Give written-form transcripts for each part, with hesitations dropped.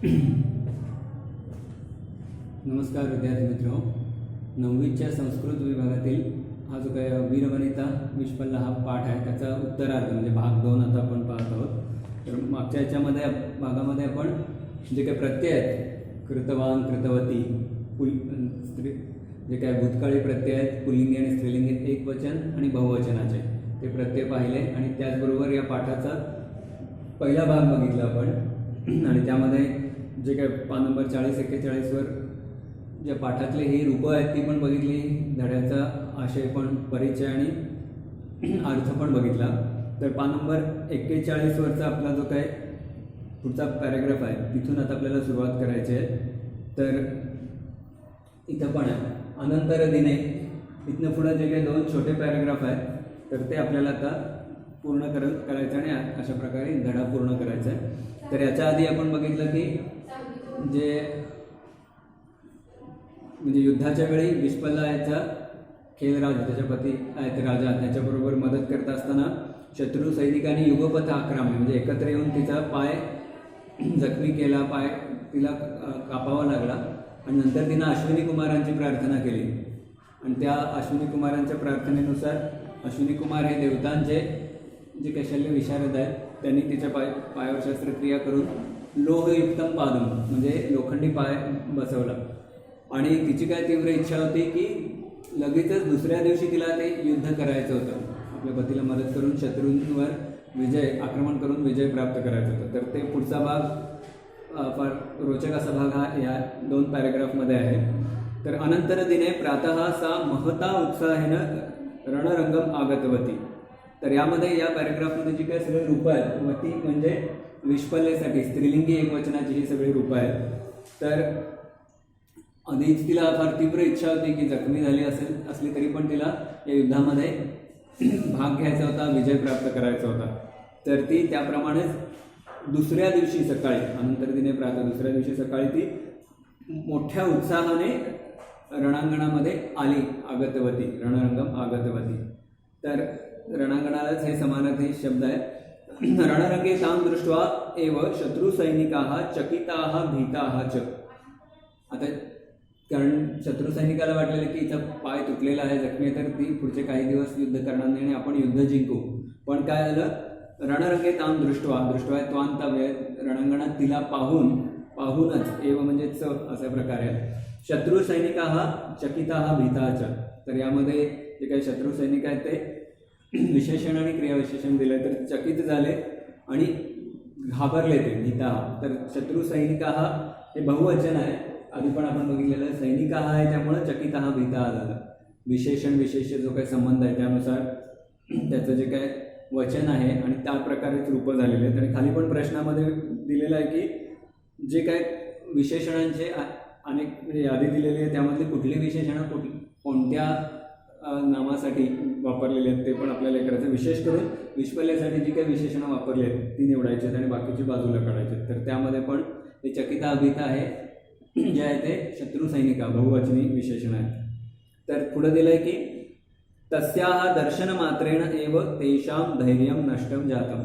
नमस्कार विद्यार्थी मित्रो, 9वीच्या संस्कृत विभागातील हा जो काही वीरवनिता विष्पल्ला हा पाठ आहे त्याचा उत्तरार्ध म्हणजे भाग 2 आता आपण पाहत आहोत। तर मागच्या याच्यामध्ये भागामध्ये आपण जे काही प्रत्यय आहेत कृतवान, कृतवती, स्त्री जे काही भूतकाळी प्रत्यय आहेत पुल्लिंगी आणि स्त्रीलिंगी एकवचन आणि बहुवचनाचे ते प्रत्यय पाहिले आणि त्याचबरोबर या पाठाचा पहिला भाग बघितला आपण आणि त्यामध्ये जे काही पान नंबर 40-41 वर ज्या पाठातले ही रूपं आहेत ती पण बघितली, धड्याचा आशय पण, परिचय आणि अर्थ पण बघितला। तर पान नंबर 41 वरचा आपला जो काय पुढचा पॅराग्राफ आहे तिथून आता आपल्याला सुरुवात करायची आहे। तर इथं पण आहे अनंतर दिने, इथनं पुढे जे काही 2 छोटे पॅराग्राफ आहेत तर ते आपल्याला आता पूर्ण करायचं आणि अशा प्रकारे धडा पूर्ण करायचा आहे। तर याच्या आधी आपण बघितलं की जे म्हणजे युद्धाच्या वेळी विष्पल्ला याचा खेलराज त्याच्या पती आहेत राजा त्याच्याबरोबर मदत करत असताना शत्रू सैनिकांनी युगपथ आक्रमण म्हणजे एकत्र येऊन तिचा पाय जखमी केला, पाय तिला कापावा लागला आणि नंतर तिनं अश्विनी कुमारांची प्रार्थना केली आणि त्या अश्विनी कुमारांच्या प्रार्थनेनुसार अश्विनी कुमार हे देवतांचे जे कौशल्य विशारद आहेत त्यांनी तिच्या पायावर शस्त्रक्रिया करून लोहयुक्तम पादम म्हणजे लोखंडी पाय बसवला आणि तिची काय तीव्र इच्छा होती की लगेचच दुसऱ्या दिवशी तिला ते युद्ध करायचं होतं, आपल्या पतीला मदत करून शत्रूंवर आक्रमण करून विजय प्राप्त करायचं होतं। तर ते पुढचा भाग फार रोचक असा भाग हा या 2 पॅराग्राफमध्ये आहे। तर अनंतर दिने प्रातः सा महता उत्साहेनं रणरंगम आगतवती। तर यामध्ये या पॅराग्राफमध्ये जी काही सगळी रूपं आहेत, वती म्हणजे विष्पल्लेसाठी स्त्रीलिंगी एकवचनाची ही सगळी रूपं आहेत। तर आधीच तिला फार तीव्र इच्छा होती की जखमी झाली असली तरी पण तिला या युद्धामध्ये भाग घ्यायचा होता, विजय प्राप्त करायचा होता। तर ती त्याप्रमाणेच दुसऱ्या दिवशी सकाळी अनंतर दिने प्रातः दुसऱ्या दिवशी सकाळी ती मोठ्या उत्साहाने रणांगणामध्ये आली, आगतवती, रणरंगम आगतवती। तर रणांगणालाच हे समानार्थी शब्द आहे। रणरंगे तां दृष्ट्वा एव शत्रुसैनिकाः चकिताः भीताः च। आता कारण शत्रू सैनिकाला वाटलेलं की हिचा पाय तुटलेला आहे, जखमी आहे, तर ती पुढचे काही दिवस युद्ध करणार नाही आणि आपण युद्ध जिंकू। पण काय झालं, रणरंगे तां दृष्ट्वा त्वांतव्य रणांगणात तिला पाहूनच एव म्हणजेच अशा प्रकारे शत्रू सैनिकाः चकिताः भीताः च। तर यामध्ये जे काही शत्रू सैनिक आहेत ते विशेषण आणि क्रियाविशेषण दिले तर चकित झाले आणि घाबरले ते भीताः। तर शत्रू सैनिकाः हे बहुवचन आहे, आधी पण आपण बघितलेलं सैनिकाः आहे त्यामुळे चकिताः भीताः झालं। विशेषण विशेष जो काही संबंध आहे त्यानुसार त्याचं जे काय वचन आहे आणि त्या प्रकारेच रूपं झालेले आहेत। आणि खाली पण प्रश्नामध्ये दिलेलं आहे की जे काय विशेषणांचे अनेक यादी दिलेली आहे त्यामधली कुठली विशेषणं कोणत्या नामासाठी वापरलेले आहेत ते पण आपल्याला करायचं। विशेष करून विष्पल्ल्यासाठी जी काही विशेषणं वापरली आहेत ती निवडायची आहेत आणि बाकीची बाजूला काढायची। तर त्यामध्ये पण ते चकिता भीता आहे जे आहे ते शत्रू सैनिका बहुवचनी विशेषण आहेत। तर पुढे दिलंय की तस्याः दर्शनमात्रेण एव तेषां धैर्यं नष्टं जातं।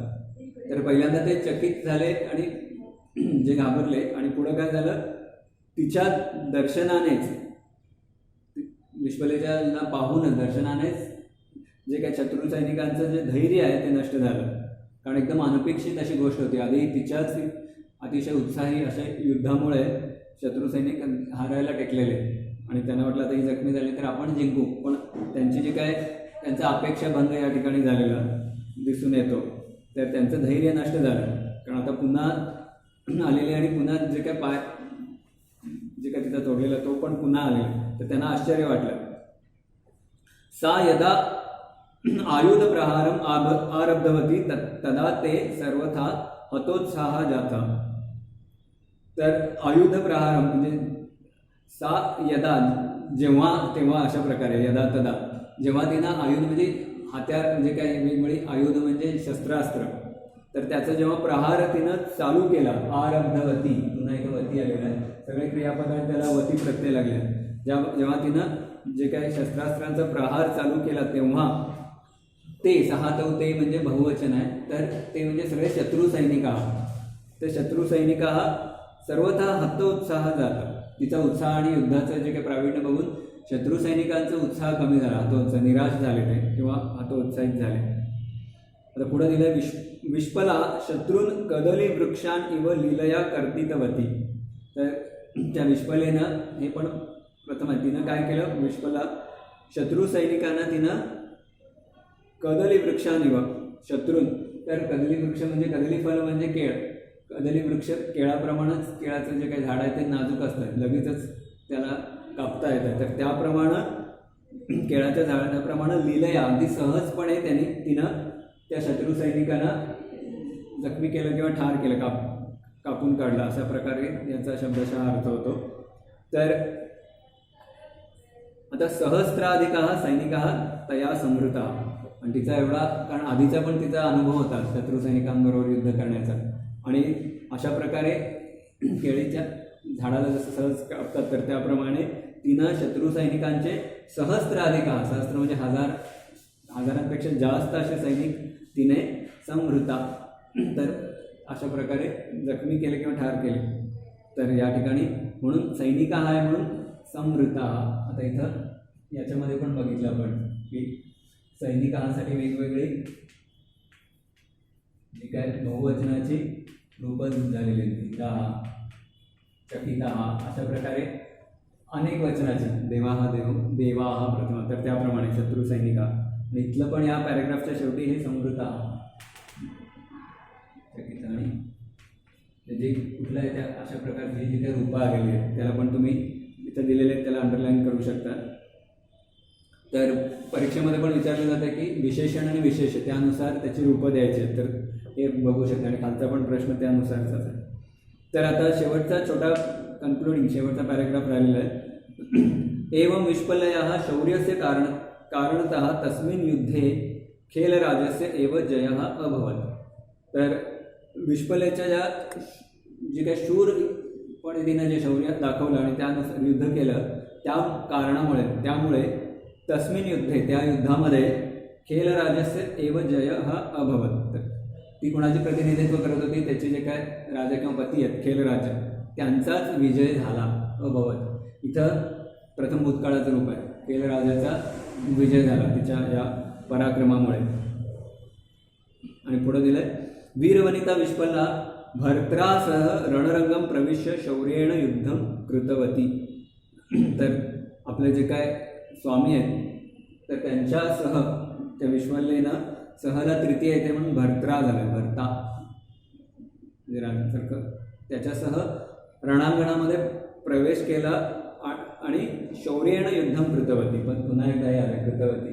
तर पहिल्यांदा ते चकित झाले आणि जे घाबरले आणि पुढे काय झालं, तिच्या दर्शनानेच विष्पल्ल्याला पाहूनच दर्शनानेच जे काही शत्रू सैनिकांचं जे धैर्य आहे ते नष्ट झालं। कारण एकदम अनपेक्षित अशी गोष्ट होती, आधी तिच्याच अतिशय उत्साही अशा युद्धामुळे शत्रू सैनिक हारायला टेकलेले आणि त्यांना वाटलं आता ही जखमी झाली तर आपण जिंकू, पण त्यांची जी काय त्यांचा अपेक्षाभंग या ठिकाणी झालेला दिसून येतो। तर त्यांचं धैर्य नष्ट झालं कारण आता पुन्हा आलेले आणि पुन्हा जे काय पाय जे काय तिचा तोडलेला तो पण पुन्हा आलेला, तर त्यांना आश्चर्य वाटलं। सा यदा आयुध प्रहारम आरब्धवती तदा ते सर्वथा हतोत्साह जाता। तर आयुध प्रहारम म्हणजे सा यदा जेव्हा तेव्हा अशा प्रकारे यदा तदा जेव्हा तिनं आयुध म्हणजे हत्यार म्हणजे काही वेगवेगळी आयुध म्हणजे शस्त्रास्त्र तर त्याचा जेव्हा प्रहार तिनं चालू केला, आरब्धवती पुन्हा एक वती आलेला आहे, सगळे क्रियापद आहेत त्याला वती प्रत्यय लागले। जेव्हा तिनं जे काही शस्त्रास्त्रांचा प्रहार चालू केला तेव्हा ते सहातवते म्हणजे बहुवचन आहे, तर ते म्हणजे सगळे शत्रू सैनिक आहात। तर शत्रू सैनिकाः सर्वथा हतोत्साह जाता. तिचा उत्साह आणि युद्धाचं जे काही प्रावीण्य बघून शत्रू सैनिकांचा उत्साह कमी झाला, हतोत्साह, निराश झाले ते किंवा हतोत्साहित झाले. आता पुढे दिलंय विष्पला शत्रून कदली वृक्षान इव लीलया कर्तितवती. तर त्या विष्पलेनं हे पण प्रथम आहे, तिनं काय केलं, विष्पला शत्रू सैनिकांना तिनं कदली वृक्षानिव, शत्रून, तर कदली वृक्ष म्हणजे कदली फल म्हणजे केळ, कदली वृक्ष केळाप्रमाणेच, केळाचं जे काही झाड आहे ते नाजूक असतात, लगेचच त्याला कापता येतं, तर त्याप्रमाणे केळाच्या झाडाप्रमाणे लीलया अगदी सहजपणे तिनं त्या शत्रू सैनिकांना जखमी केलं किंवा ठार केलं, कापून काढलं, अशा प्रकारे याचा शब्दशः अर्थ होतो. तर आता सहस्राधिका सैनिका तया समृता, आणि तिचा एवढा, कारण आधीचा पण तिचा अनुभव होता शत्रू सैनिकांबरोबर युद्ध करण्याचा, आणि अशा प्रकारे केळीच्या झाडाला जसं सहज कापतात तर त्याप्रमाणे तिनं शत्रू सैनिकांचे सहस्राधिका, सहस्त्र म्हणजे हजारांपेक्षा जास्त असे सैनिक तिने समृता, तर अशा प्रकारे जखमी केले किंवा ठार केले. तर या ठिकाणी म्हणून सैनिका आहे म्हणून समृता. आता इथं याच्यामध्ये पण बघितलं आपण की सैनिकांसाठी वेगवेगळी जी काय बहुवचनाची रूपं झालेली आहेत, चकिता, अशा प्रकारे अनेक वचनाची, देवाहा देवाहा प्रथम, तर त्याप्रमाणे शत्रू सैनिका. आणि इथलं पण या पॅरेग्राफच्या शेवटी हे समृता, चकिता, आणि जे कुठलं आहे त्या अशा प्रकारची जी काही रूपं आलेली आहेत त्याला पण तुम्ही इथं दिलेले आहेत त्याला अंडरलाईन करू शकता. तर परीक्षेमध्ये पण विचारलं जातं की विशेषण आणि विशेष त्यानुसार त्याची रूपं द्यायची आहेत, तर हे बघू शकता, आणि खालचा पण प्रश्न त्यानुसारचाच आहे. तर आता शेवटचा छोटा कन्क्लुडिंग, शेवटचा पॅरेग्राफ राहिलेला आहे. एवं विष्पलयाः शौर्यस्य कारणतः तस्मिन् युद्धे खेलराजस्य एव जयः अभवत्. तर विष्पलेच्या जे काही शूरपणे तिनं जे शौर्य दाखवलं आणि त्यानुसार युद्ध केलं त्या कारणामुळे, त्यामुळे तस्मिन् युद्धे, त्या युद्धामध्ये खेलराजस्य एव जयः अभवत्. तर ती कोणाचे प्रतिनिधित्व करत होती, त्याचे जे काय राजा किंवा पती आहेत खेलराज, त्यांचाच विजय झाला, अभवत. इथं प्रथम भूतकाळाचं रूप आहे, खेलराजाचा विजय झाला तिच्या या पराक्रमामुळे. आणि पुढे दिलंय वीरवनिता विष्पला भर्त्रासह रणरंगम प्रविश्य शौर्येण युद्धम कृतवती. तर आपले जे काय स्वामी आहेत तर त्यांच्यासह त्या विष्पलेनं सहला तृतीय येते म्हणून भर्त्रा झालं, भर्ता म्हणजे राजासारखं, त्याच्यासह रणांगणामध्ये प्रवेश केला आणि शौर्येण युद्धम कृतवती, पण पुन्हा एकदा हे आलं कृतवती.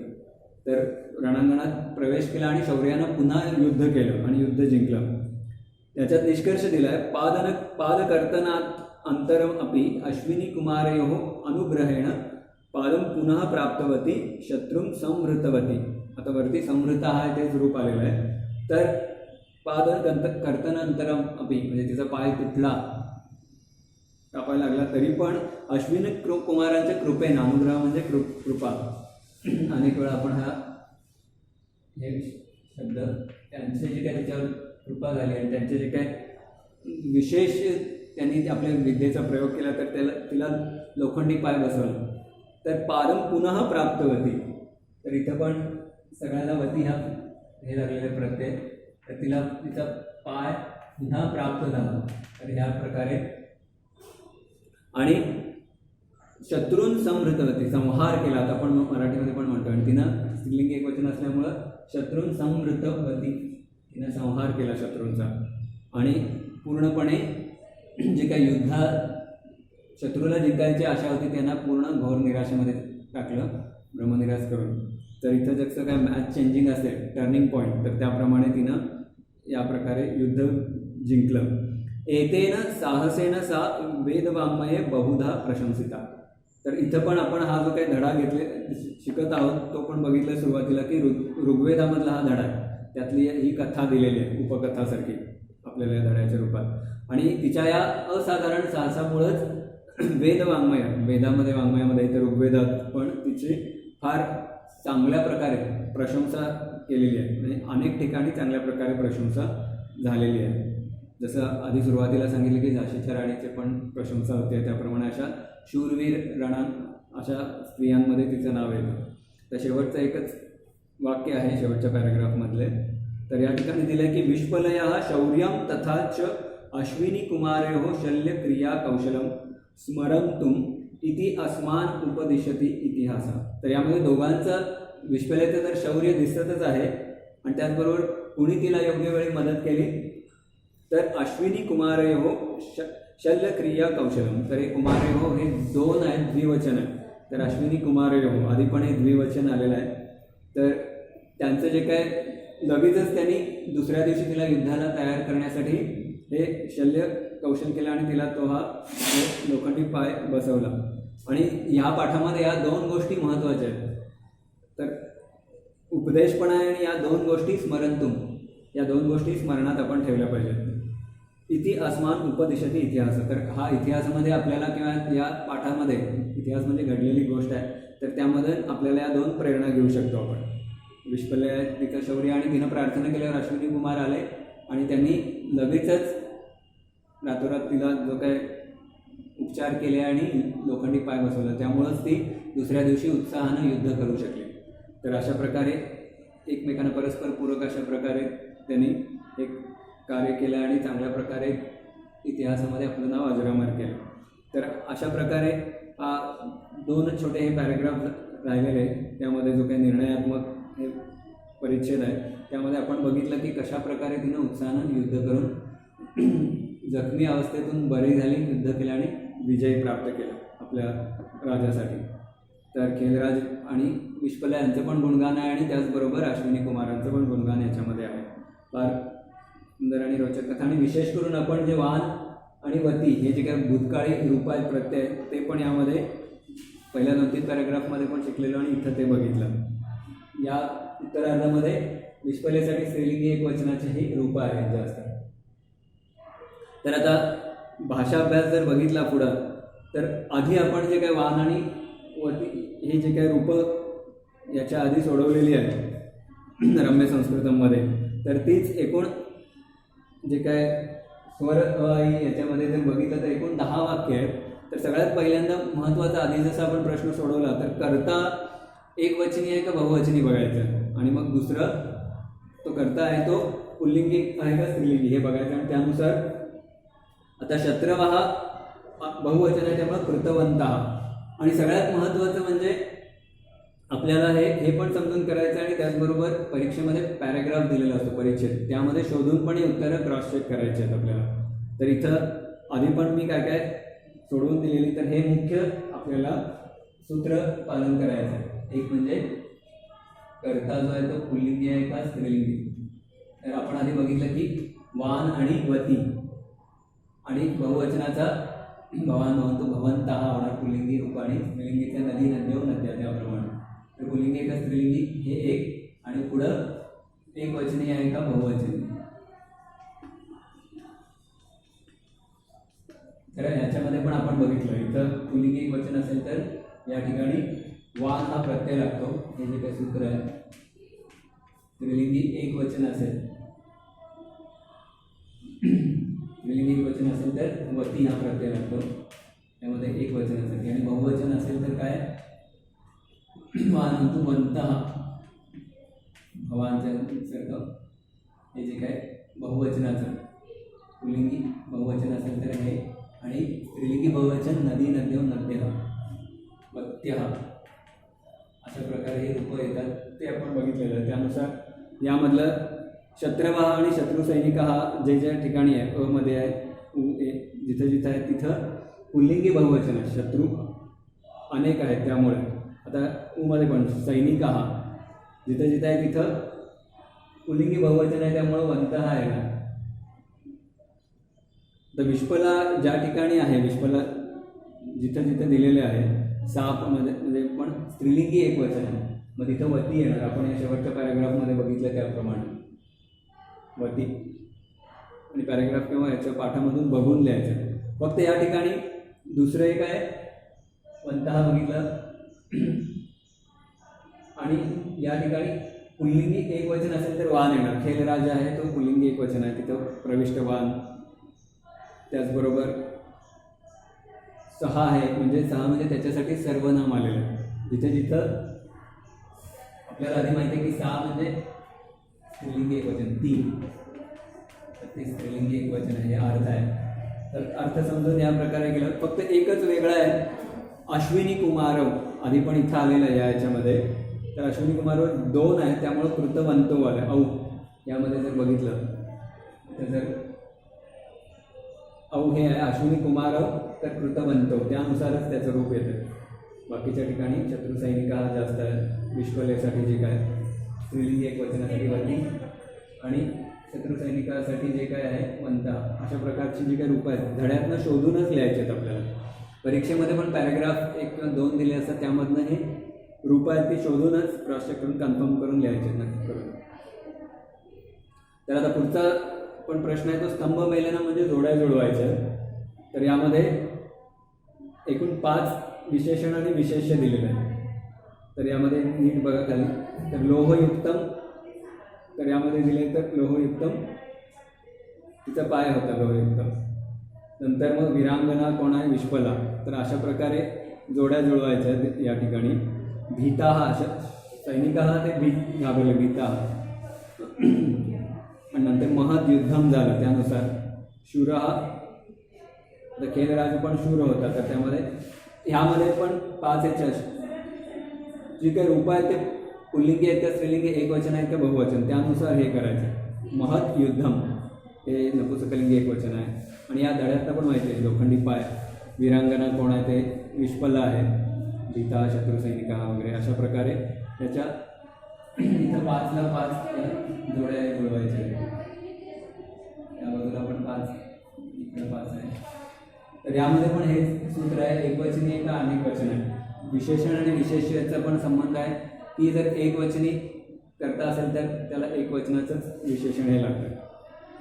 तर रणांगणात प्रवेश केला आणि शौर्यानं पुन्हा युद्ध केलं आणि युद्ध जिंकलं. त्याच्यात निष्कर्ष दिलाय पादकर्तनात अंतरम अपि अश्विनी कुमारयोः अनुग्रहेण पादम पुनः प्राप्तवती शत्रुं संहृतवती. आता वरती संहृता हा तेच रूप आलेलं आहे. तर कर्तनांतरम अपि म्हणजे तिचा पाय तुटला, कापायला लागला, तरी पण अश्विनी कुमारांच्या कृपेनं, अनुग्रह म्हणजे कृपा, अनेक वेळा आपण हे शब्द, त्यांचे जे काही त्याच्यावर कृपा झाली आणि त्यांचे जे काही विशेष त्यांनी आपल्या विद्येचा प्रयोग केला तर तिला लोखंडी पाय बसवला. तर पारम पुनः प्राप्तवती, तर इथं पण सगळ्यांना वती हे लागलेले प्रत्यय, तर तिचा पाय पुन्हा प्राप्त झाला. तर ह्या प्रकारे, आणि शत्रून संहृतवती, संहार केला, आता आपण मराठीमध्ये पण म्हणतो, आणि तिनं स्त्रीलिंग एक वचन असल्यामुळं शत्रून संहृतवती, तिनं संहार केला शत्रूंचा. आणि पूर्णपणे जे काही शत्रूला जिंकायची आशा होती त्यांना पूर्ण घोर निराशेमध्ये टाकलं, ब्रह्मनिराश करून. तर इथं जसं काय मॅच चेंजिंग असेल, टर्निंग पॉईंट, तर त्याप्रमाणे तिनं या प्रकारे युद्ध जिंकलं. एतेन साहसेन सा वेदवाङ्मये बहुधा प्रशंसिता. तर इथं पण आपण हा जो काही धडा शिकत आहोत तो पण बघितलं सुरुवातीला की ऋग्वेदामधला हा धडा आहे, त्यातली ही कथा दिलेली आहे उपकथासारखी आपल्याला या धड्याच्या रूपात. आणि तिच्या या असाधारण साहसामुळंच वेदामध्ये वाङ्मयामध्ये तर ऋग्वेदात पण तिची फार चांगल्या प्रकारे प्रशंसा केलेली आहे, म्हणजे अनेक ठिकाणी चांगल्या प्रकारे प्रशंसा झालेली आहे. जसं आधी सुरुवातीला सांगितलं की झाशीच्या राणीचे पण प्रशंसा होते, त्याप्रमाणे अशा शूरवीर अशा स्त्रियांमध्ये तिचं नाव येतं. तर शेवटचं एकच वाक्य आहे शेवटच्या पॅराग्राफमधले. तर या ठिकाणी दिलं आहे की विश्वलया शौर्यं तथा च अश्विनी कुमारयोः शल्यक्रिया कौशलम स्मरंतुम इति अस्मान उपदिशती इतिहास. तर यामध्ये दोघांचं विश्वलयाचं तर शौर्य दिसतच आहे आणि त्याचबरोबर कुणी तिला योग्य वेळी मदत केली तर अश्विनी कुमारयोः शल्यक्रिया कौशलम. तर हे कुमारयोः हे दोन आहेत, द्विवचन आहे. तर अश्विनी कुमारयोः आधी पण हे द्विवचन आलेलं आहे. तर त्यांचं जे काय लगेचच त्यांनी दुसऱ्या दिवशी तिला युद्धाला तयार करण्यासाठी हे शल्य कौशल केलं आणि तिला तो हा लोखंडी पाय बसवला. आणि ह्या पाठामध्ये या दोन गोष्टी महत्त्वाच्या आहेत. तर उपदेश पण आहे आणि या दोन गोष्टी स्मरंतुम, या दोन गोष्टी स्मरणात आपण ठेवल्या पाहिजेत. इति अस्मान उपदिशती इतिहास. तर हा इतिहासामध्ये आपल्याला किंवा या पाठामध्ये इतिहास म्हणजे घडलेली गोष्ट आहे, तर त्यामध्ये आपल्याला या दोन प्रेरणा घेऊ शकतो आपण. विश्वलया तिचं शौर्य आणि तिनं प्रार्थना केल्यावर अश्विनी कुमार आले आणि त्यांनी लगेचच रातोरात तिला जो काय उपचार केले आणि लोखंडी पाय बसवला, त्यामुळंच ती दुसऱ्या दिवशी उत्साहानं युद्ध करू शकली. तर अशा प्रकारे एकमेकांना परस्पर पूरक अशा प्रकारे त्यांनी एक कार्य केलं आणि चांगल्या प्रकारे इतिहासामध्ये आपलं नाव अजरामर केलं. तर अशा प्रकारे हा दोन छोटे हे पॅराग्राफ राहिलेले, त्यामध्ये जो काही निर्णयात्मक हे परिच्छेद आहे त्यामध्ये आपण बघितलं की कशा प्रकारे तिनं उत्साहानं युद्ध करून जखमी अवस्थेतून बरी झाली, युद्ध केलं आणि विजय प्राप्त केला आपल्या राजासाठी. तर खेलराज आणि विश्वलया यांचं पण गुणगान आहे आणि त्याचबरोबर अश्विनी कुमारांचं पण गुणगान याच्यामध्ये आहे. फार सुंदर आणि रोचक कथा. आणि विशेष करून आपण जे वान आणि वती हे जे काही भूतकाळी रूप आहेत प्रत्यय, ते पण यामध्ये पहिल्या 2-3 पॅराग्राफमध्ये पण शिकलेलो आणि इथं ते बघितलं. या उत्तरार्धामध्ये विश्वलयासाठी स्त्रीलिंगी एकवचनाचेही रूप आहेत जास्त. तर आता भाषा अभ्यास जर बघितला पुढं, तर आधी आपण जे काही वान आणि वती हे जे काही रूपं याच्या आधी सोडवलेली आहे रम्य संस्कृतमध्ये, तर तीच एकूण जे काय स्वर याच्यामध्ये जर बघितलं तर एकूण 10 वाक्य आहेत. तर सगळ्यात पहिल्यांदा महत्त्वाचा आधी जसा आपण प्रश्न सोडवला तर कर्ता एकवचनी आहे का बहुवचनी बघायचं, आणि मग दुसरं तो कर्ता आहे तो पुल्लिंगी आहे का स्त्रीलिंगी हे बघायचं. आणि त्यानुसार आता शत्रवः बहुवचन आहे त्यामुळे कृतवंतः. आणि सगळ्यात महत्त्वाचं म्हणजे आपल्याला हे पण समजून करायचं आणि त्याचबरोबर परीक्षेमध्ये पॅराग्राफ दिलेला असतो परिच्छेद, त्यामध्ये शोधून पण उत्तरं क्रॉस चेक करायचे आहेत आपल्याला. तर इथं आधी पण मी काय काय सोडवून दिलेली, तर हे मुख्य आपल्याला सूत्र पालन करायचं आहे. एक म्हणजे कर्ता जो आहे तो पुल्लिंगी आहे का स्त्रीलिंगी. तर आपण आधी बघितलं की वान आणि वती, आणि बहुवचनाचा भवान भवंतु भवंतः होणार पुल्लिंगी रूप, आणि स्त्रीलिंगीच्या नदी नद्यो नद्या त्याप्रमाणे. तर पुल्लिंगी आहे का स्त्रीलिंगी हे एक, आणि पुढं एकवचनी आहे का बहुवचनी. तर ह्याच्यामध्ये पण आपण बघितलं इथं पुल्लिंगी एकवचन असेल तर या ठिकाणी वान हा प्रत्यय लागतो, हे जे काही सूत्र आहे. स्त्रीलिंगी एकवचन असेल, स्त्रीलिंगी एकवचन असेल तर वती हा प्रत्यय लागतो, त्यामध्ये एकवचन असेल. आणि बहुवचन असेल तर काय वानंतु वंतः भवांचं हे जे काय बहुवचनाचं पुल्लिंगी बहुवचन असेल तर हे, आणि स्त्रीलिंगी बहुवचन नदी नद्यो नद्यः वत्यः अशा प्रकारे हे रूप येतात, ते आपण बघितलेलं आहे. त्यानुसार यामधलं शत्रवः आणि शत्रू सैनिक हा जे ज्या ठिकाणी आहे अ मध्ये आहे, जिथं जिथं आहे तिथं पुल्लिंगी बहुवचन आहे. शत्रू अनेक आहेत त्यामुळे. आता उ मध्ये पण सैनिक हा जिथं जिथं आहे तिथं पुल्लिंगी बहुवचन आहे, त्यामुळं वंतः आहे ना. तर विश्वला ज्या ठिकाणी आहे, विश्वला जिथं जिथं दिलेले आहे सापमध्ये म्हणजे पण स्त्रीलिंगी एकवचन आहे, मग तिथं वती येणार. आपण या शेवटच्या पॅराग्राफमध्ये बघितलं त्याप्रमाणे वती. आणि पॅराग्राफ किंवा याच्या पाठामधून बघून लिहायचं. फक्त या ठिकाणी दुसरं एक आहे वंतः बघितलं, आणि या ठिकाणी पुल्लिंगी एकवचन असेल तर वान येणार. खेलराज आहे तो पुल्लिंगी एकवचन आहे, तिथं प्रविष्ट वान त्याचबरोबर 6 आहे, म्हणजे 6 म्हणजे त्याच्यासाठी सर्वनाम आलेलं आहे. जिथे जिथं आपल्याला आधी माहिती आहे की 6 म्हणजे स्त्रीलिंगी एकवचन, 3 तर ते स्त्रीलिंगी एकवचन आहे, हे अर्थ आहे. तर अर्थ समजून या प्रकारे गेलं. फक्त एकच वेगळं आहे, अश्विनी कुमारव आधी पण इथं आलेलं आहे याच्यामध्ये. तर अश्विनी कुमारव 2 आहे, त्यामुळं कृतवंतो आलं. औ यामध्ये जर बघितलं तर जर औ हे आहे अश्विनी कुमारव तर कृतवंतो, त्यानुसारच त्याचं रूप येतं. बाकीच्या ठिकाणी शत्रुसैनिक हा जास्त आहे. विश्वलेसाठी जे काय स्त्रीलिंगी एकवचनासाठी वल्ली आणि शत्रुसैनिकासाठी जे काय आहे वंता, अशा प्रकारची जी काही रूपं आहेत धड्यातनं शोधूनच लिहायचे आहेत आपल्याला. परीक्षेमध्ये पण पॅराग्राफ 1 किंवा 2 दिले असतात, त्यामधनं हे रूपं आहेत ती शोधूनच क्रॉस चेक करून कन्फर्म करून लिहायचे नक्की करून. तर आता पुढचा पण प्रश्न आहे तो स्तंभ मेलनं म्हणजे जोड्या जुळवायच्या. तर यामध्ये एकूण 5 विशेषण आणि विशेष्य दिलेले आहे. तर यामध्ये नीट बघा खाली, तर लोहयुक्तम, तर यामध्ये दिले तर लोहयुक्तम तिचा पाय होता लोहयुक्तम. नंतर मग विरांगना कोण आहे विश्वला, तर अशा प्रकारे जोड्या जुळवायच्या या ठिकाणी. भीता हा सैनिक हा ते घाबरले भीता. आणि नंतर महद युद्धम झालं, त्यानुसार शूर हा तर खेलराज पण शूर होता. तर त्यामध्ये ह्यामध्ये पण 5 जी काही रूपं आहेत ते पुल्लिंगी आहेत का स्त्रीलिंगी एकवचन आहेत का बहुवचन, त्यानुसार हे करायचं. महत युद्धम हे नपुंसकलिंगी एकवचन आहे. आणि या धड्यातनं पण माहिती आहे लोखंडी पाय. विरांगना कोण आहे ते विश्वला आहे, भीता शत्रुसैनिका वगैरे. अशा प्रकारे त्याच्या इथं 5ला 5 जोड्या जुळवायच्या. या बाजूला पण 5, इकडं 5 आहे. तर यामध्ये पण हे सूत्र आहे, एकवचनी आहे का अनेक वचन आहे. विशेषण आणि विशेष्याचा पण संबंध आहे की जर एकवचनी कर्ता असेल तर त्याला एकवचनाचंच विशेषण हे लागतं.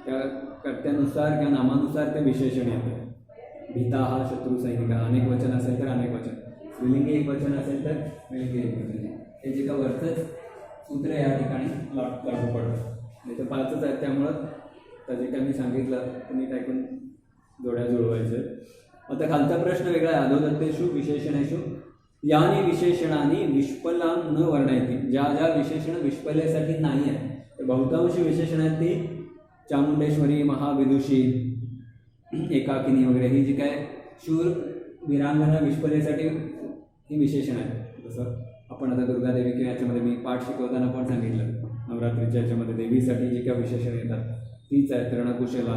त्या कर्त्यानुसार किंवा नामानुसार ते विशेषण येतं. भीता हा शत्रुसैनिका, अनेक वचन असेल तर अनेक वचन, स्त्रीलिंगी एकवचन असेल तर स्त्रीलिंगी एकवचन. हे जे का वरचंच सूत्र या ठिकाणी लागू पडतं. नाही तर 5च आहेत, त्यामुळं तर जे काय मी सांगितलं तुम्ही ऐकून जोड्या जुळवायचं. आता खालचा प्रश्न वेगळा आहे. अधोदत्तेषु विशेषणेषु यानी विशेषणाने विश्वला न वर्णयती, ज्या ज्या विशेषण विश्वलेसाठी नाही आहे, तर बहुतांश विशेषण आहेत ती चामुंडेश्वरी, महाविदुषी, एकाकिनी वगैरे ही जी काय शूर वीरांगना विश्वलेसाठी ही विशेषण आहेत. जसं आपण आता दुर्गादेवी किंवा याच्यामध्ये मी पाठ शिकवताना पण सांगितलं, नवरात्रीच्या याच्यामध्ये देवीसाठी जी काय विशेषण येतात तीच आहेत. रणकुशला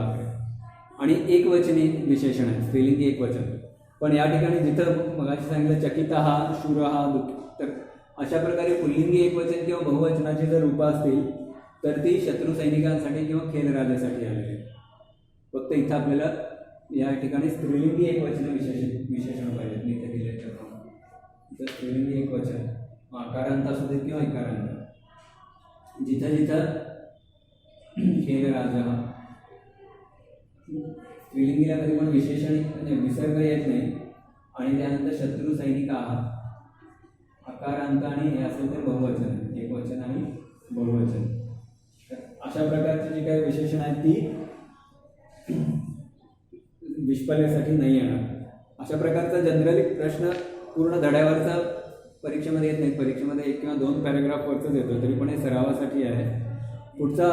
आणि एकवचनी विशेषण आहे, स्त्रीलिंगी एकवचन. पण या ठिकाणी जिथं मगाशी सांगितलं चकिता हा, शूर हा, तर अशा प्रकारे पुल्लिंगी एकवचन किंवा बहुवचनाची जर रूपं असतील तर ती शत्रुसैनिकांसाठी किंवा खेलराजासाठी आलेली आहे. फक्त इथं आपल्याला या ठिकाणी स्त्रीलिंगी एकवचन विशेषण पाहिजेत. मी इथे दिले तर स्त्रीलिंगी एकवचन आकारांत असू देत किंवा इकारांत, जिथं जिथं खेलराजा हा स्त्रीलिंगीला कधी पण विशेषण म्हणजे विसर्ग येत नाही. आणि त्यानंतर शत्रुसैनिका हा आकारांत आणि हे असेल तर बहुवचन, एकवचन आणि बहुवचन. तर अशा प्रकारची जी काही विशेषण आहेत ती विश्वलेसाठी नाही येणार. अशा प्रकारचा जनरली प्रश्न पूर्ण धड्यावरचा परीक्षेमध्ये येत नाही. परीक्षेमध्ये 1 किंवा 2 पॅराग्राफवरचंच येतो, तरी पण हे सरावासाठी आहे. पुढचा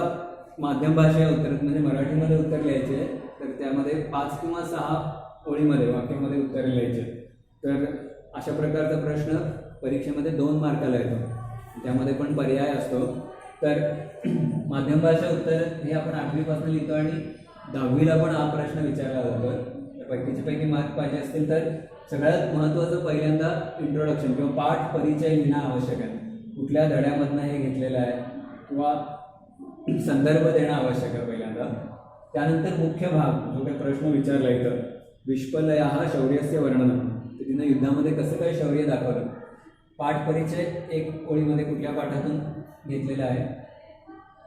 माध्यम भाषा उत्तर म्हणजे मराठीमध्ये उत्तर लिहायचे आहे. तर त्यामध्ये 5 किंवा 6 ओळीमध्ये वाक्यामध्ये उत्तर लिहायचे. तर अशा प्रकारचा प्रश्न परीक्षेमध्ये 2 मार्काला येतो, त्यामध्ये पण पर्याय असतो. तर माध्यम भाषा उत्तर हे आपण 8वीपासून लिहितो आणि 10वीला पण हा प्रश्न विचारला जातो. पैकी मार्क पाहिजे असतील तर सगळ्यात महत्त्वाचं पहिल्यांदा इंट्रोडक्शन किंवा पाठ परिचय लिहिणं आवश्यक आहे. कुठल्या धड्यामधनं हे घेतलेलं आहे किंवा संदर्भ देणं आवश्यक आहे पहिल्यांदा. त्यानंतर मुख्य भाग जो काही प्रश्न विचारला इथं विश्वलया हा शौर्यस्य वर्णन, तर तिनं युद्धामध्ये कसं काय शौर्य दाखवलं. पाठ परिचय 1 ओळीमध्ये कुठल्या पाठातून घेतलेला आहे.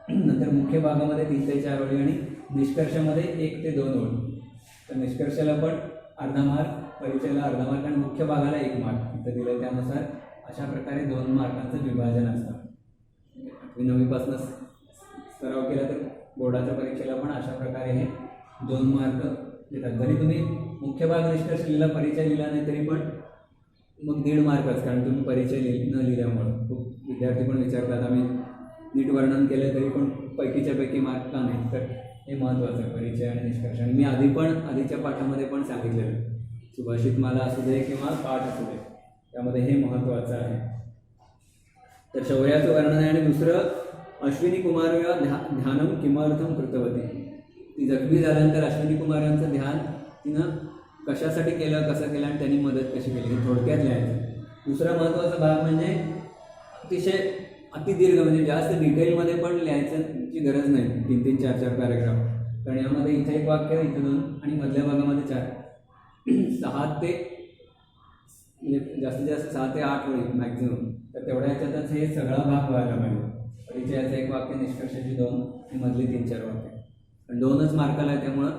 नंतर मुख्य भागामध्ये 3 ते 4 ओळी आणि निष्कर्षामध्ये 1 ते 2 ओळी. तर निष्कर्षाला पण अर्धा मार्क, परिचयाला अर्धा मार्क आणि मुख्य भागाला 1 मार्क इथं दिलं. त्यानुसार अशा प्रकारे 2 मार्कांचं विभाजन असतं. 8वी 9वीपासून सराव केला तर बोर्डाच्या परीक्षेला पण अशा प्रकारे हे 2 मार्क येतात. जरी तुम्ही मुख्य भाग निष्कर्ष लिहिला, परिचय लिहिला नाही तरी पण मग 1.5 मार्कच, कारण तुम्ही परिचय न लिहिल्यामुळं. खूप विद्यार्थी पण विचारतात आम्ही नीट वर्णन केलं तरी पण पैकीच्या पैकी मार्क का नाही, तर हे महत्त्वाचं आहे परिचय आणि निष्कर्ष. आणि मी आधीच्या पाठामध्ये पण सांगितलेलं, सुभाषित माला असू दे किंवा पाठ असू दे, त्यामध्ये हे महत्त्वाचं आहे. तर शौर्याचं वर्णन आहे. आणि दुसरं, अश्विनी कुमारया ध्यानम किमर्थम कृतवती. ती जखमी झाल्यानंतर अश्विनी कुमारांचं ध्यान तिनं कशासाठी केलं, कसं केलं आणि त्यांनी मदत कशी केली, हे थोडक्यात लिहायचं. दुसरा महत्त्वाचा भाग म्हणजे अतिशय अतिदीर्घ, म्हणजे जास्त डिटेलमध्ये पण लिहायची गरज नाही, 3-3, 4-4 पॅरेग्राफ. कारण यामध्ये इथे एक वाक्य, इथं 2 आणि मधल्या भागामध्ये 4, 6 ते म्हणजे जास्तीत जास्त 6 ते 8 वेळी मॅक्झिमम. तर तेवढ्या ह्याच्यातच हे सगळा भाग व्हायला पाहिजे. परिचयाचं 1 वाक्य, निष्कर्षाची 2 आणि मधली 3-4 वाक्य. पण 2च मार्काला आहे त्यामुळं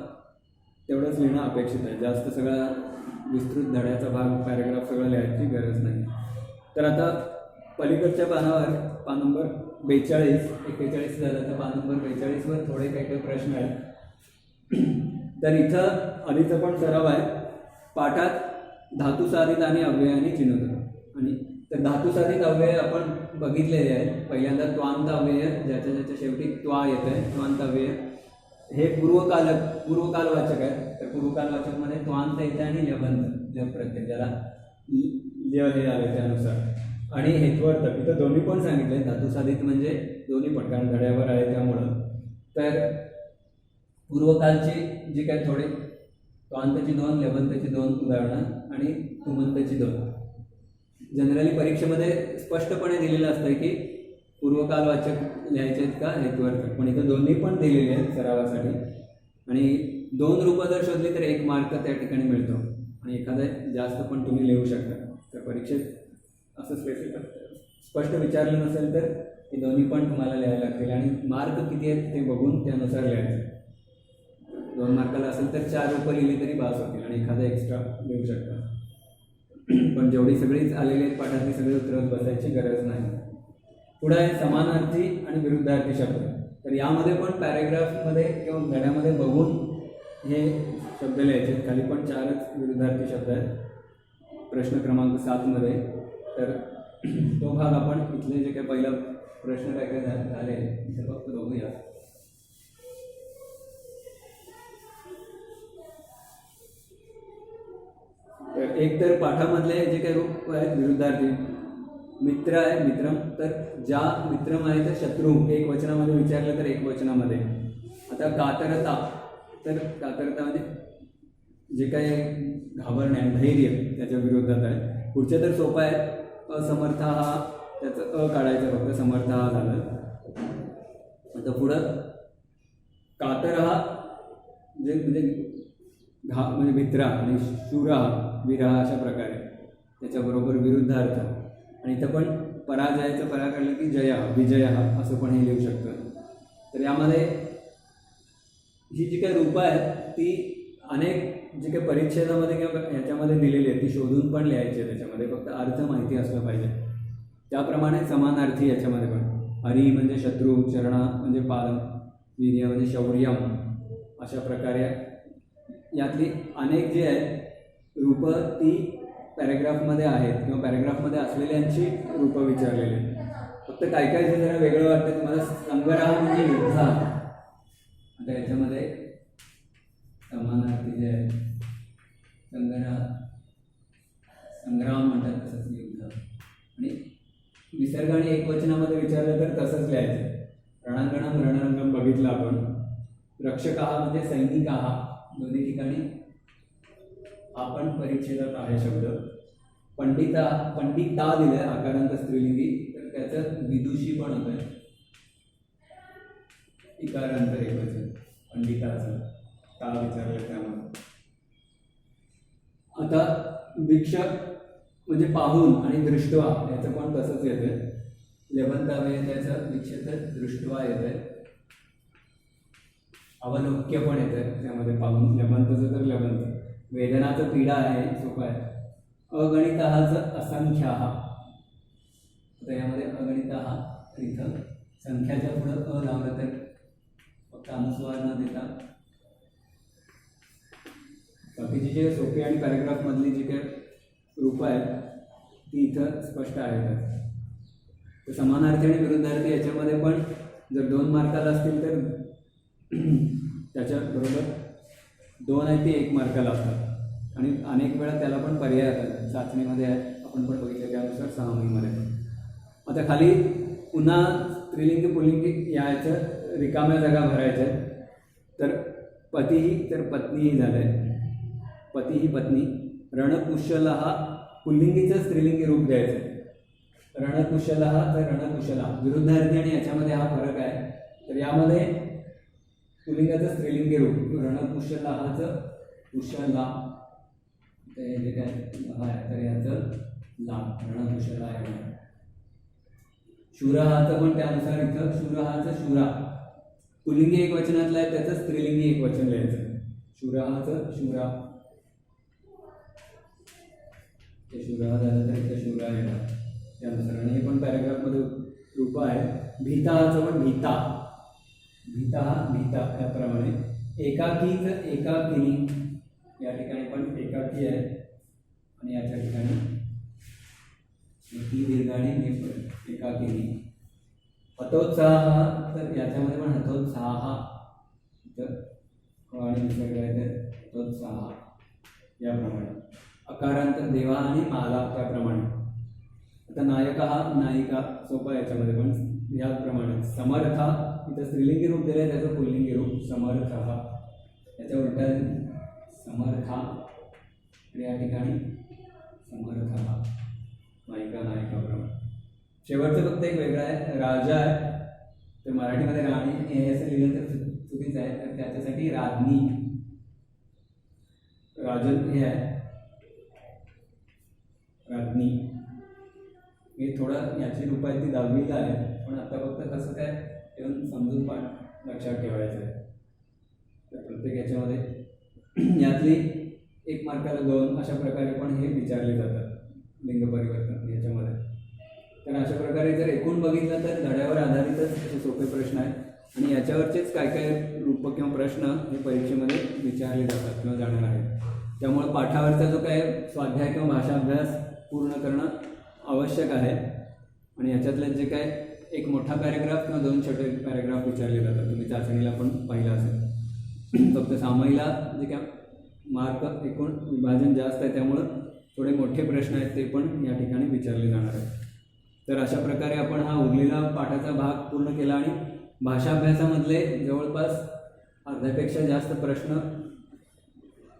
तेवढंच लिहिणं अपेक्षित आहे. जास्त सगळा विस्तृत धड्याचा भाग, पॅरेग्राफ सगळं लिहायची गरज नाही. तर आता पलीकडच्या पानावर, पान नंबर 42, 41 झालं तर पान नंबर 42वर थोडे काही प्रश्न आहेत. तर इथं आधीचा पण सराव आहे. पाठात धातुसाधित आणि अव्यय आणि चिन्होत्तर. आणि तर धातुसाधित अव्यय आपण बघितलेले आहेत. पहिल्यांदा त्वांत अव्यय, ज्याच्या शेवटी त्वा येत आहे, त्वांत अव्यय हे पूर्वकालवाचक आहे. तर पूर्वकालवाचकमध्ये त्वांत येते आणि ल्यबंत, ल्यब प्रत्यय, ज्याला ल्य हे आले त्यानुसार. आणि हेत्वर्थ इथं दोन्ही पण सांगितले. धातुसाधित म्हणजे दोन्ही पण, कारण धड्यावर आहे त्यामुळं. तर पूर्वकालची जी काय थोडे, त्वांतची 2, ल्यबंतची 2 उदाहरणं आणि तुमंतची 2. जनरली परीक्षेमध्ये स्पष्टपणे दिलेलं असतं की पूर्वकालवाचक लिहायचे आहेत का हेतुअर्थक, पण इथं दोन्ही पण दिलेले आहेत सरावासाठी. आणि 2 रूपं जर शोधली तर 1 मार्क त्या ठिकाणी मिळतो. आणि एखादं जास्त पण तुम्ही लिहू शकता. तर परीक्षेत असं स्पष्ट विचारलं नसेल तर हे दोन्ही पण तुम्हाला लिहायला लागतील. आणि मार्क किती आहेत ते बघून त्यानुसार लिहायचं. 2 मार्काला असेल तर 4 रूपं लिहिली तरी बास होतील आणि एखादं एक्स्ट्रा लिहू शकता. पण जेवढी सगळीच आलेली आहेत पाठातली सगळी उतरवत बसायची गरज नाही. पुढे आहे समानार्थी आणि विरुद्धार्थी शब्द. तर यामध्ये पण पॅरेग्राफमध्ये किंवा धड्यामध्ये बघून हे शब्द लिहायचे. खाली पण 4च विरुद्धार्थी शब्द आहेत प्रश्न क्रमांक 7 मध्ये. तर तो भाग आपण इथले जे काही पहिला प्रश्न काय काय झाले ते फक्त बघूया. तर एक तर पाठामधले जे काही रूप आहेत विरुद्धार्थी, मित्र आहे मित्रम, तर ज्या मित्रम आहे तर शत्रू एक वचनामध्ये विचारलं तर एक वचनामध्ये. आता कातरता, तर कातरता म्हणजे जे काही घाबरणे आहे, धैर्य, त्याच्या विरोधात आहे. पुढचे तर सोपं आहे. असमर्थ हा, त्याचं काढायचं फक्त, समर्थ हा झालं. आता पुढं कातर हा म्हणजे म्हणजे मित्रा, आणि शूरा वीरा अशा प्रकारे त्याच्याबरोबर विरुद्धार्थ. आणि इथं पण पराजयाचं परा काढलं की जया, विजय असं पण हे लिहू शकतं. तर यामध्ये ही जी काही रूपं आहेत ती अनेक जे काही परिच्छेदामध्ये किंवा ह्याच्यामध्ये दिलेली आहे ती शोधून पण लिहायची आहे. त्याच्यामध्ये फक्त अर्थ माहिती असलं पाहिजे. त्याप्रमाणे समानार्थी याच्यामध्ये पण, हरी म्हणजे शत्रू, चरणा म्हणजे पाद, वीर्य म्हणजे शौर्यम, अशा प्रकारे यातली अनेक जे आहेत रूपं ती पॅरेग्राफमध्ये आहेत किंवा पॅरेग्राफमध्ये असलेल्यांची रूपं विचारलेली आहेत. फक्त काय काय जे जरा वेगळं वाटतं तुम्हाला. संग्राम म्हणजे युद्ध. आता याच्यामध्ये समानार्थी जे आहे संग्राम म्हणतात तसंच युद्ध. आणि विसर्ग आणि एकवचनामध्ये विचारलं तर तसंच लिहायचं. रणांगणम रणरंगम बघितलं आपण. रक्षका म्हणजे सैनिक दोन्ही ठिकाणी आपण परिच्छेदात आहे शब्द. पंडिता दिलाय आकारांत स्त्रीलिंगी, तर त्याचं विदुषी पण होत आहे इकारांत एकवचन, पंडिताचं ता विचारलं त्यामुळे. आता भिक्षक म्हणजे पाहून आणि दृष्टवा, याचं पण तसंच येतं. लेबंतावे त्याचं भिक्षेचं दृष्टवा येतं. अवलोक्य पण येतं त्यामध्ये पाहून. लेबंतचं तर लेबंत. वेदनाचं पीडा आहे, सोपं आहे. अगणित असंख्य आता यामध्ये अगणित तर इथं संख्याच्या पुढं लावलं तर फक्त अनुस्वार न देता बाकीची जे सोपी आणि पॅराग्राफमधली जी काही रूपं आहेत ती इथं स्पष्ट आहेत. तर समानार्थी आणि विरुद्धार्थी याच्यामध्ये पण जर 2 मार्काला असतील तर त्याच्याबरोबर 2 आहे ते 1 मार्काला असतात आणि अनेक वेळा त्याला पण पर्याय येतात. चाचणीमध्ये आपण पण बघितलं त्यानुसार 6 महिन्यामध्ये. आता खाली पुन्हा स्त्रीलिंगी पुल्लिंगी याचं रिकाम्या जागा भरायच्या आहेत. तर पतीही तर पत्नीही झालं आहे. पती ही पत्नी. रणकुशला हा पुल्लिंगीचं स्त्रीलिंगी रूप द्यायचं आहे. रणकुशला तर रणकुशला विरुद्धार्थी आणि याच्यामध्ये हा फरक आहे. तर यामध्ये पुल्लिंगाचं स्त्रीलिंगी रूप रणकुशलाचं कुशला ते जे काय आहे तर याचं ला रणकुशला आहे. शूराहाचं पण त्यानुसार इथं शूराहाचं शूरा पुल्लिंगी एक वचनातलं आहे त्याचं स्त्रीलिंगी एक वचन लिहायचं. शूराहाचं शूरा ते शूरा झालं तर इथं शूरा येणार त्यानुसार. आणि हे पण पॅराग्राफमध्ये रूप आहे. भीताचं पण भीता भीता भीता त्याप्रमाणे. एकाकीचं एकाकिनी या ठिकाणी पण एकाकी आहे आणि याच्या ठिकाणी ती दीर्घ आणि एकाकिनी. हतोत्साह तर याच्यामध्ये पण हतोत्साह तर आणि निसर्ग आहे तर हतोत्साह याप्रमाणे. अकारांत देवा आणि माला त्याप्रमाणे. आता नायक हा नायिका सोपा याच्यामध्ये पण याप्रमाणे. समर्थ इथं स्त्रीलिंगी रूप दिलं आहे त्याचं पुल्लिंगी रूप समर्थ याच्या उलट्या समर्था या ठिकाणी समर्थ नायिका नायकाप्रमाणे. शेवटचं फक्त एक वेगळं आहे. राजा आहे तर मराठीमध्ये राणी हे असं लिहिलं तर चुकीचं आहे. तर त्याच्यासाठी राज्ञी राजन हे आहे राज्ञी. हे थोडं याची रूप आहे ती 10वीला आहे पण आता फक्त कसं काय येऊन समजून पण लक्षात ठेवायचं आहे. तर प्रत्येक याच्यामध्ये यातली 1 मार्काला 2 अशा प्रकारे पण हे विचारले जातात लिंग परिवर्तन याच्यामध्ये. तर अशा प्रकारे जर एकूण बघितलं तर धड्यावर आधारितच असे सोपे प्रश्न आहेत आणि याच्यावरचेच काय काय रूप किंवा प्रश्न हे परीक्षेमध्ये विचारले जातात किंवा जाणार आहेत. त्यामुळे पाठावरचा जो काय स्वाध्याय किंवा भाषा अभ्यास पूर्ण करणं आवश्यक आहे. आणि याच्यातले जे काय एक मोठा पॅरेग्राफ किंवा 2 छोटे पॅरेग्राफ विचारले जातात. तुम्ही चाचणीला पण पाहिलं असेल. फक्त सामाईला जे काय मार्क एकूण विभाजन जास्त आहे त्यामुळं थोडे मोठे प्रश्न आहेत ते पण या ठिकाणी विचारले जाणार आहेत. तर अशा प्रकारे आपण हा उरलेला पाठाचा भाग पूर्ण केला आणि भाषा अभ्यासामधले जवळपास अर्ध्यापेक्षा जास्त प्रश्न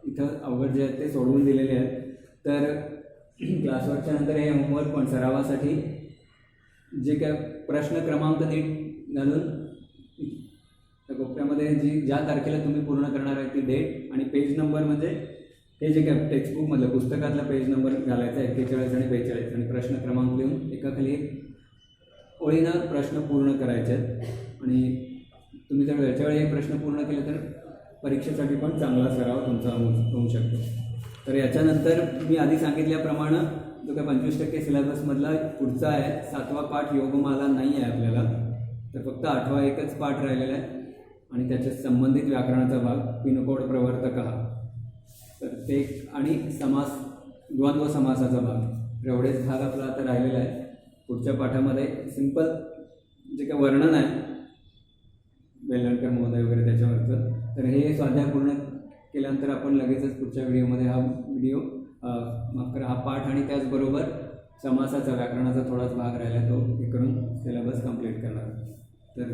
इथं अवघड जे आहेत ते सोडवून दिलेले आहेत. तर क्लासवर्कच्या नंतर हे होमवर्क पण सरावासाठी जे काय प्रश्न क्रमांक नीट घालून त्या कोपऱ्यामध्ये ज्या तारखेला तुम्ही पूर्ण करणार आहे ती डेट आणि पेज नंबर म्हणजे हे जे काय टेक्स्टबुकमधलं पुस्तकातला पेज नंबर घालायचा 41 आणि 42 आणि प्रश्न क्रमांक लिहून एकाखाली ओळीनं प्रश्न पूर्ण करायचे आहेत. आणि तुम्ही जर वेळच्या वेळी हे प्रश्न पूर्ण केले तर परीक्षेसाठी पण चांगला सराव तुमचा होऊ शकतो. तर याच्यानंतर मी आधी सांगितल्याप्रमाणे जो काय 25% सिलेबसमधला पुढचा आहे 7वा पाठ योगमाला नाही आहे आपल्याला. तर फक्त 8वा एकच पाठ राहिलेला आहे आणि त्याच्या संबंधित व्याकरणाचा भाग पिनकोड प्रवर्तक हा तर ते आणि समास द्वंद्व समासाचा भाग एवढेच भाग आपला आता राहिलेला आहे. पुढच्या पाठामध्ये सिंपल जे काही वर्णन आहे वेलणकर महोदय वगैरे त्याच्यावरचं तर हे स्वाध्याय पूर्ण केल्यानंतर आपण लगेचच पुढच्या व्हिडिओमध्ये हा पाठ आणि त्याचबरोबर समासाचा व्याकरणाचा थोडाच भाग राहिला तो हे करून सिलेबस कंप्लीट करणार. तर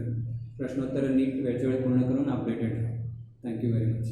प्रश्नोत्तर नीट वेळच्या वेळी पूर्ण करून अपडेटेड राहा. Thank you very much.